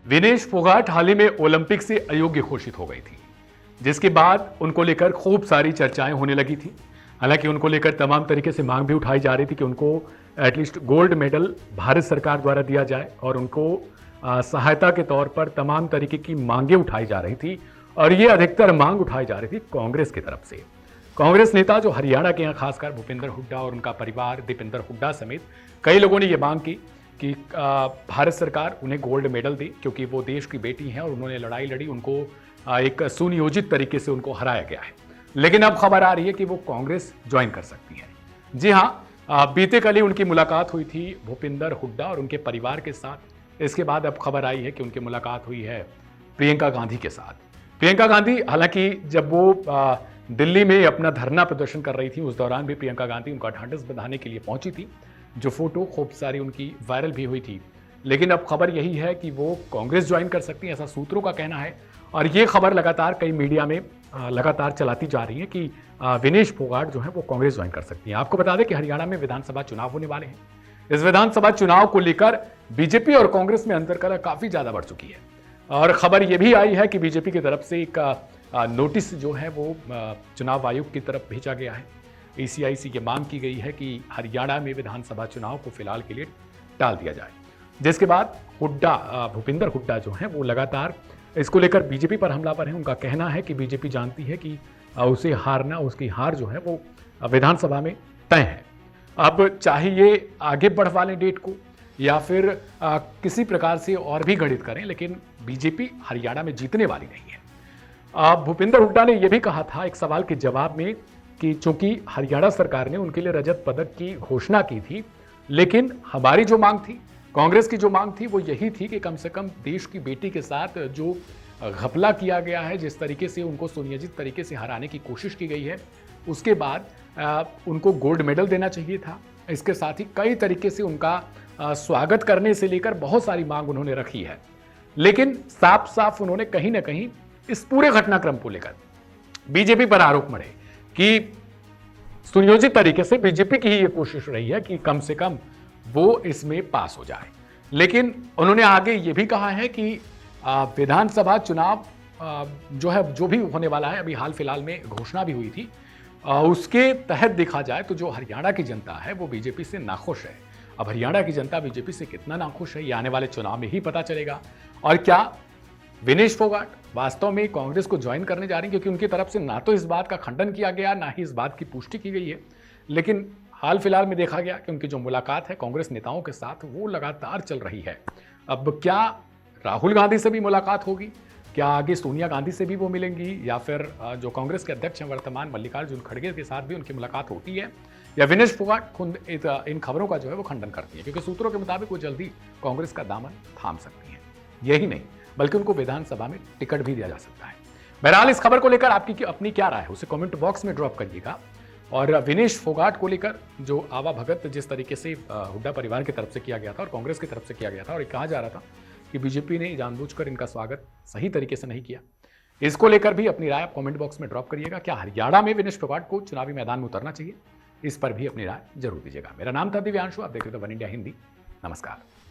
विनेश फोगाट हाल ही में ओलंपिक से अयोग्य घोषित हो गई थी, जिसके बाद उनको लेकर खूब सारी चर्चाएं होने लगी थी। हालांकि उनको लेकर तमाम तरीके से मांग भी उठाई जा रही थी कि उनको एटलीस्ट गोल्ड मेडल भारत सरकार द्वारा दिया जाए और उनको सहायता के तौर पर तमाम तरीके की मांगें उठाई जा रही थी। और ये अधिकतर मांग उठाई जा रही थी कांग्रेस की तरफ से। कांग्रेस नेता जो हरियाणा के हैं, खासकर भूपेंद्र हुड्डा और उनका परिवार, दीपेंद्र हुड्डा समेत कई लोगों ने ये मांग की कि भारत सरकार उन्हें गोल्ड मेडल दे, क्योंकि वो देश की बेटी हैं और उन्होंने लड़ाई लड़ी, उनको एक सुनियोजित तरीके से उनको हराया गया है। लेकिन अब खबर आ रही है कि वो कांग्रेस ज्वाइन कर सकती है। जी हाँ, बीते कल ही उनकी मुलाकात हुई थी भूपेंद्र हुड्डा और उनके परिवार के साथ। इसके बाद अब खबर आई है कि उनकी मुलाकात हुई है प्रियंका गांधी के साथ। प्रियंका गांधी, हालांकि जब वो दिल्ली में अपना धरना प्रदर्शन कर रही थी, उस दौरान भी प्रियंका गांधी उनका ढांढस बंधाने के लिए पहुंची थी, जो फोटो खूब सारी उनकी वायरल भी हुई थी। लेकिन अब खबर यही है कि वो कांग्रेस ज्वाइन कर सकती हैं, ऐसा सूत्रों का कहना है। और ये खबर लगातार कई मीडिया में लगातार चलाती जा रही है कि विनेश फोगाट जो है वो कांग्रेस ज्वाइन कर सकती हैं। आपको बता दें कि हरियाणा में विधानसभा चुनाव होने वाले हैं। इस विधानसभा चुनाव को लेकर बीजेपी और कांग्रेस में अंतर काफी ज्यादा बढ़ चुकी है। और खबर यह भी आई है कि बीजेपी की तरफ से एक नोटिस जो है वो चुनाव आयोग की तरफ भेजा गया है। ईसीआई से ये मांग की गई है कि हरियाणा में विधानसभा चुनाव को फिलहाल के लिए टाल दिया जाए। जिसके बाद भूपेंद्र हुड्डा जो है वो लगातार इसको लेकर बीजेपी पर हमलावर हैं। उनका कहना है कि बीजेपी जानती है कि उसे हारना, उसकी हार जो है वो विधानसभा में तय है। अब चाहे ये आगे बढ़वा लें डेट को या फिर किसी प्रकार से और भी गणित करें, लेकिन बीजेपी हरियाणा में जीतने वाली नहीं है। भूपेंद्र हुड्डा ने यह भी कहा था एक सवाल के जवाब में कि चूंकि हरियाणा सरकार ने उनके लिए रजत पदक की घोषणा की थी, लेकिन हमारी जो मांग थी, कांग्रेस की जो मांग थी, वो यही थी कि कम से कम देश की बेटी के साथ जो घपला किया गया है, जिस तरीके से उनको सुनियोजित तरीके से हराने की कोशिश की गई है, उसके बाद उनको गोल्ड मेडल देना चाहिए था। इसके साथ ही कई तरीके से उनका स्वागत करने से लेकर बहुत सारी मांग उन्होंने रखी है। लेकिन साफ साफ उन्होंने कहीं ना कहीं इस पूरे घटनाक्रम को लेकर बीजेपी पर आरोप मढ़े कि सुनियोजित तरीके से बीजेपी की ही ये कोशिश रही है कि कम से कम वो इसमें पास हो जाए। लेकिन उन्होंने आगे ये भी कहा है कि विधानसभा चुनाव जो भी होने वाला है, अभी हाल फिलहाल में घोषणा भी हुई थी, उसके तहत देखा जाए तो जो हरियाणा की जनता है वो बीजेपी से नाखुश है। अब हरियाणा की जनता बीजेपी से कितना नाखुश है, ये आने वाले चुनाव में ही पता चलेगा। और क्या विनेश फोगाट वास्तव में कांग्रेस को ज्वाइन करने जा रही हैं, क्योंकि उनकी तरफ से ना तो इस बात का खंडन किया गया, ना ही इस बात की पुष्टि की गई है। लेकिन हाल फिलहाल में देखा गया कि उनकी जो मुलाकात है कांग्रेस नेताओं के साथ, वो लगातार चल रही है। अब क्या राहुल गांधी से भी मुलाकात होगी, क्या आगे सोनिया गांधी से भी वो मिलेंगी, या फिर जो कांग्रेस के अध्यक्ष हैं वर्तमान मल्लिकार्जुन खड़गे के साथ भी उनकी मुलाकात होती है, या विनेश फोगाट खुद इन खबरों का जो है वो खंडन करती है, क्योंकि सूत्रों के मुताबिक वो जल्दी कांग्रेस का दामन थाम सकती हैं। यही नहीं बल्कि उनको विधानसभा में टिकट भी दिया जा सकता है। बहरहाल इस खबर को लेकर आपकी अपनी क्या राय है उसे कमेंट बॉक्स में ड्रॉप करिएगा। और विनेश फोगाट को लेकर जो आवा भगत जिस तरीके से हुड्डा परिवार की तरफ से किया गया था और कांग्रेस की तरफ से किया गया था, और कहा जा रहा था कि बीजेपी ने जानबूझकर इनका स्वागत सही तरीके से नहीं किया, इसको लेकर भी अपनी राय आप कमेंट बॉक्स में ड्रॉप करिएगा। क्या हरियाणा में विनेश फोगाट को चुनावी मैदान में उतरना चाहिए, इस पर भी अपनी राय जरूर दीजिएगा। मेरा नाम था दिव्यांशु, आप देख रहे थे वन इंडिया हिंदी। नमस्कार।